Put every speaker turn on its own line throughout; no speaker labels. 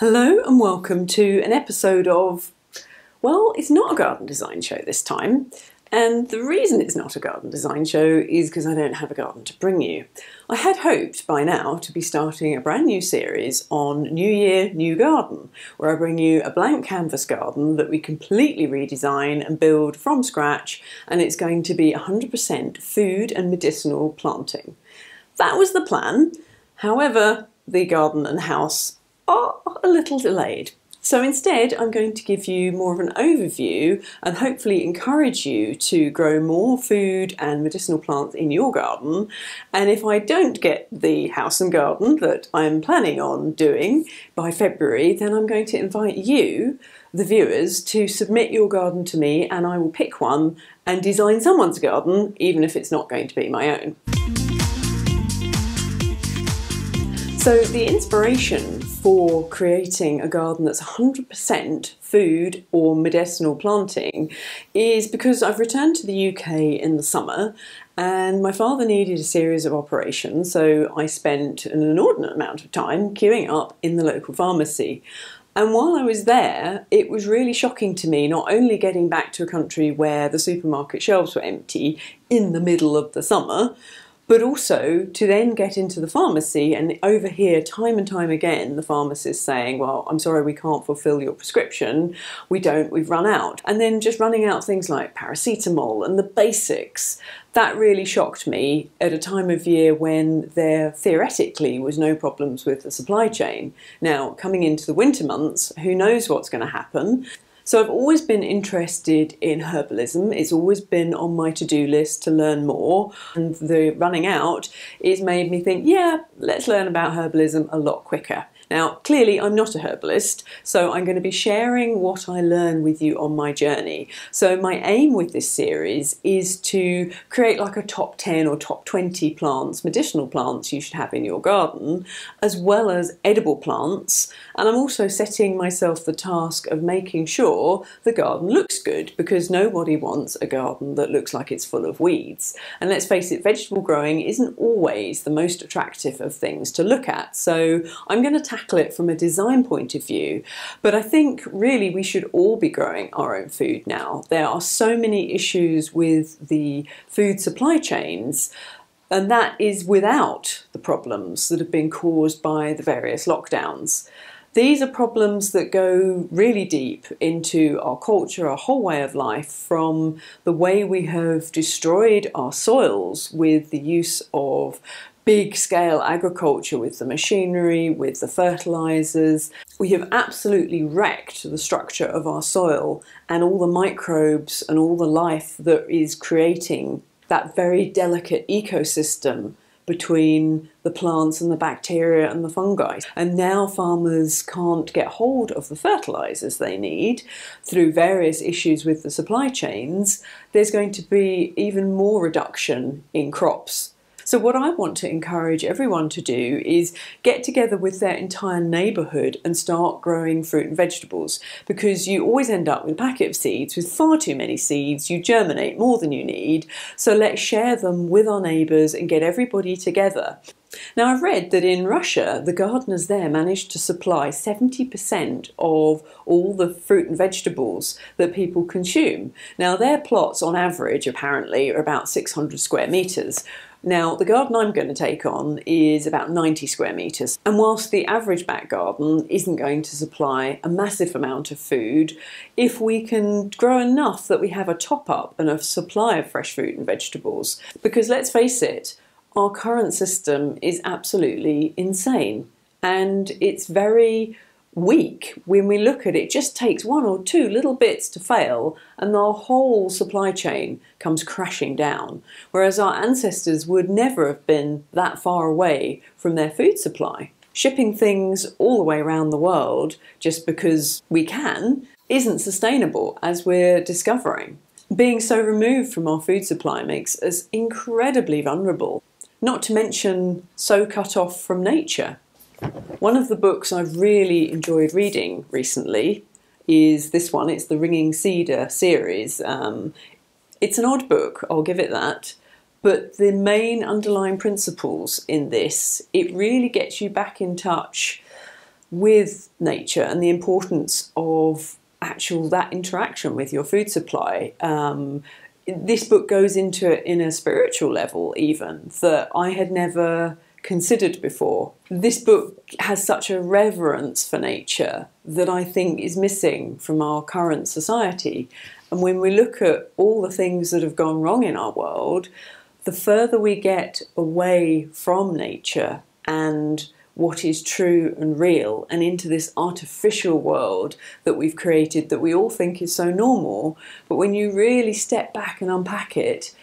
Hello and welcome to an episode of, well, it's not a garden design show this time. And the reason it's not a garden design show is because I don't have a garden to bring you. I had hoped by now to be starting a brand new series on New Year, New Garden, where I bring you a blank canvas garden that we completely redesign and build from scratch, and it's going to be 100% food and medicinal planting. That was the plan. However, the garden and house are a little delayed. So instead, I'm going to give you more of an overview and hopefully encourage you to grow more food and medicinal plants in your garden. And if I don't get the house and garden that I'm planning on doing by February, then I'm going to invite you, the viewers, to submit your garden to me, and I will pick one and design someone's garden, even if it's not going to be my own. So the inspiration for creating a garden that's 100% food or medicinal planting is because I've returned to the UK in the summer and my father needed a series of operations, so I spent an inordinate amount of time queuing up in the local pharmacy. And while I was there, it was really shocking to me not only getting back to a country where the supermarket shelves were empty in the middle of the summer, but also to then get into the pharmacy and overhear time and time again the pharmacist saying, well, I'm sorry, we can't fulfill your prescription, we've run out. And then just running out things like paracetamol and the basics. That really shocked me at a time of year when there theoretically was no problems with the supply chain. Now, coming into the winter months, who knows what's going to happen? So I've always been interested in herbalism. It's always been on my to-do list to learn more. And the running out has made me think, yeah, let's learn about herbalism a lot quicker. Now, clearly I'm not a herbalist, so I'm going to be sharing what I learn with you on my journey. So my aim with this series is to create like a top 10 or top 20 plants, medicinal plants you should have in your garden, as well as edible plants. And I'm also setting myself the task of making sure the garden looks good, because nobody wants a garden that looks like it's full of weeds. And let's face it, vegetable growing isn't always the most attractive of things to look at. So I'm going to tackle it from a design point of view, but I think really we should all be growing our own food now. There are so many issues with the food supply chains, and that is without the problems that have been caused by the various lockdowns. These are problems that go really deep into our culture, our whole way of life, from the way we have destroyed our soils with the use of big-scale agriculture, with the machinery, with the fertilizers. We have absolutely wrecked the structure of our soil and all the microbes and all the life that is creating that very delicate ecosystem between the plants and the bacteria and the fungi. And now farmers can't get hold of the fertilizers they need through various issues with the supply chains. There's going to be even more reduction in crops. So what I want to encourage everyone to do is get together with their entire neighbourhood and start growing fruit and vegetables, because you always end up with a packet of seeds with far too many seeds. You germinate more than you need. So let's share them with our neighbours and get everybody together. Now, I've read that in Russia, the gardeners there managed to supply 70% of all the fruit and vegetables that people consume. Now, their plots on average apparently are about 600 square metres. Now, the garden I'm going to take on is about 90 square metres. And whilst the average back garden isn't going to supply a massive amount of food, if we can grow enough that we have a top-up and a supply of fresh fruit and vegetables, because let's face it, our current system is absolutely insane and it's very weak. When we look at it, it just takes one or two little bits to fail and the whole supply chain comes crashing down. Whereas our ancestors would never have been that far away from their food supply. Shipping things all the way around the world just because we can isn't sustainable, as we're discovering. Being so removed from our food supply makes us incredibly vulnerable. Not to mention so cut off from nature. One of the books I've really enjoyed reading recently is this one. It's the Ringing Cedar series. It's an odd book, I'll give it that, but the main underlying principles in this, it really gets you back in touch with nature and the importance of that interaction with your food supply. This book goes into it in a spiritual level even that I had never considered before. This book has such a reverence for nature that I think is missing from our current society. And when we look at all the things that have gone wrong in our world, the further we get away from nature and what is true and real and into this artificial world that we've created that we all think is so normal, but when you really step back and unpack it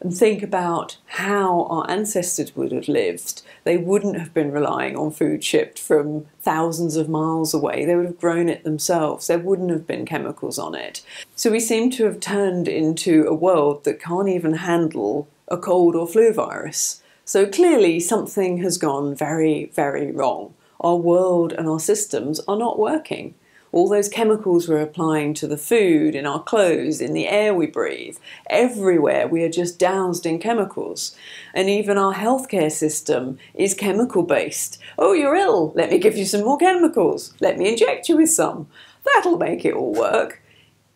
and think about how our ancestors would have lived, they wouldn't have been relying on food shipped from thousands of miles away. They would have grown it themselves. There wouldn't have been chemicals on it. So we seem to have turned into a world that can't even handle a cold or flu virus. So clearly something has gone very, very wrong. Our world and our systems are not working. All those chemicals we're applying to the food, in our clothes, in the air we breathe, everywhere we are just doused in chemicals. And even our healthcare system is chemical based. Oh, you're ill, let me give you some more chemicals. Let me inject you with some. That'll make it all work.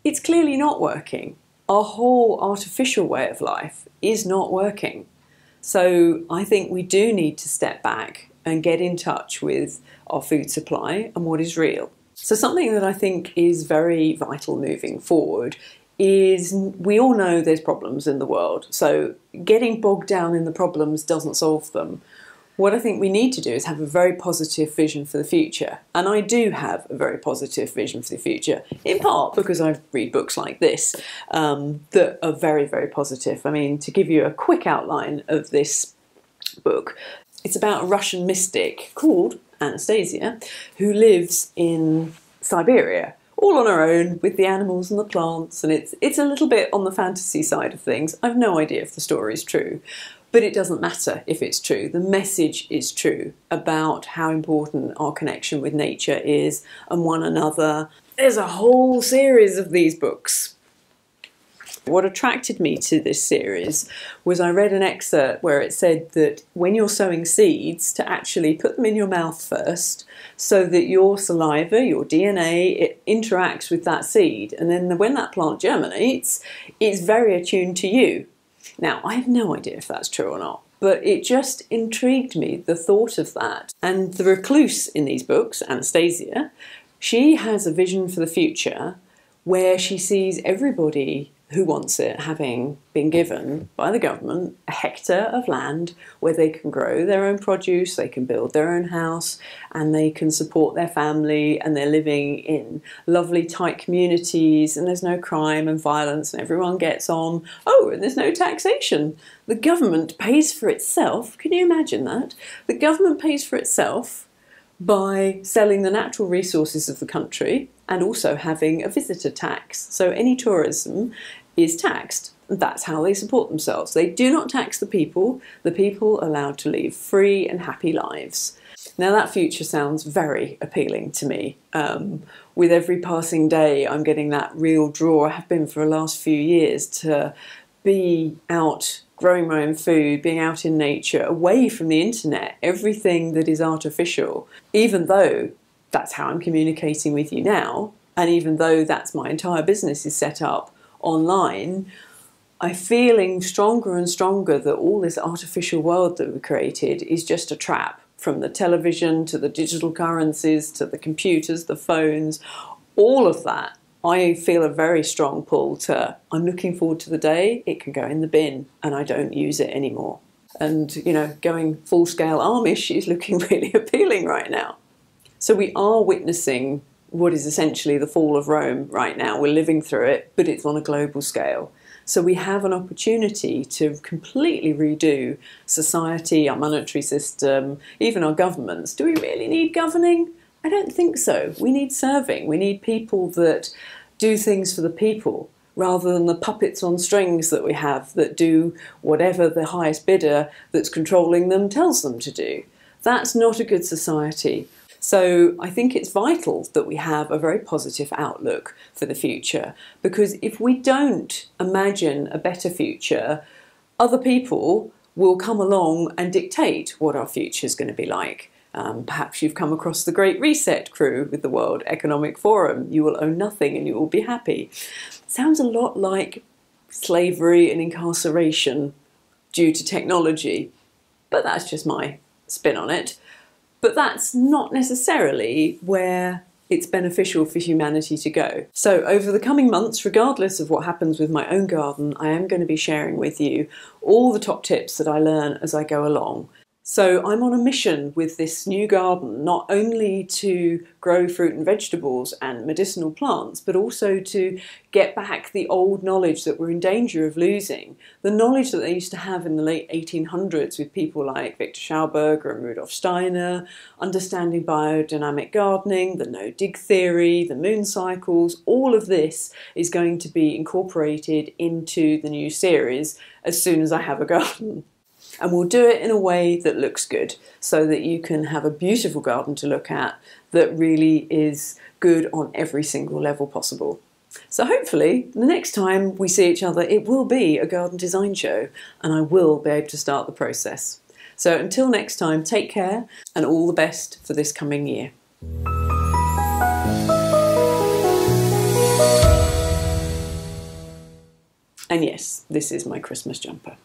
It's clearly not working. Our whole artificial way of life is not working. So I think we do need to step back and get in touch with our food supply and what is real. So something that I think is very vital moving forward is we all know there's problems in the world. So getting bogged down in the problems doesn't solve them. What I think we need to do is have a very positive vision for the future. And I do have a very positive vision for the future, in part because I read books like this that are very, very positive. I mean, to give you a quick outline of this book, it's about a Russian mystic called Anastasia who lives in Siberia, all on her own with the animals and the plants, and it's a little bit on the fantasy side of things. I've no idea if the story is true. But it doesn't matter if it's true. The message is true about how important our connection with nature is and one another. There's a whole series of these books. What attracted me to this series was I read an excerpt where it said that when you're sowing seeds, to actually put them in your mouth first so that your saliva, your DNA, it interacts with that seed. And then when that plant germinates, it's very attuned to you. Now, I have no idea if that's true or not, but it just intrigued me, the thought of that. And the recluse in these books, Anastasia, she has a vision for the future where she sees everybody who wants it having been given by the government a hectare of land where they can grow their own produce, they can build their own house, and they can support their family, and they're living in lovely tight communities, and there's no crime and violence, and everyone gets on. Oh, and there's no taxation. The government pays for itself. Can you imagine that? The government pays for itself by selling the natural resources of the country and also having a visitor tax. So any tourism is taxed. That's how they support themselves. They do not tax the people allowed to live free and happy lives. Now that future sounds very appealing to me. With every passing day I'm getting that real draw, I have been for the last few years, to be out growing my own food, being out in nature, away from the internet, everything that is artificial, even though that's how I'm communicating with you now, and even though that's my entire business is set up online, I'm feeling stronger and stronger that all this artificial world that we created is just a trap. From the television to the digital currencies to the computers, the phones, all of that. I feel a very strong pull to, I'm looking forward to the day it can go in the bin and I don't use it anymore. And, you know, going full-scale Amish is looking really appealing right now. So we are witnessing what is essentially the fall of Rome right now. We're living through it, but it's on a global scale. So we have an opportunity to completely redo society, our monetary system, even our governments. Do we really need governing? I don't think so. We need serving. We need people that do things for the people rather than the puppets on strings that we have that do whatever the highest bidder that's controlling them tells them to do. That's not a good society. So I think it's vital that we have a very positive outlook for the future, because if we don't imagine a better future, other people will come along and dictate what our future is going to be like. Perhaps you've come across the Great Reset crew with the World Economic Forum. You will own nothing and you will be happy. Sounds a lot like slavery and incarceration due to technology, but that's just my spin on it. But that's not necessarily where it's beneficial for humanity to go. So over the coming months, regardless of what happens with my own garden, I am going to be sharing with you all the top tips that I learn as I go along. So I'm on a mission with this new garden, not only to grow fruit and vegetables and medicinal plants, but also to get back the old knowledge that we're in danger of losing. The knowledge that they used to have in the late 1800s with people like Victor Schauberger and Rudolf Steiner, understanding biodynamic gardening, the no-dig theory, the moon cycles, all of this is going to be incorporated into the new series as soon as I have a garden. And we'll do it in a way that looks good so that you can have a beautiful garden to look at that really is good on every single level possible. So hopefully the next time we see each other, it will be a garden design show and I will be able to start the process. So until next time, take care and all the best for this coming year. And yes, this is my Christmas jumper.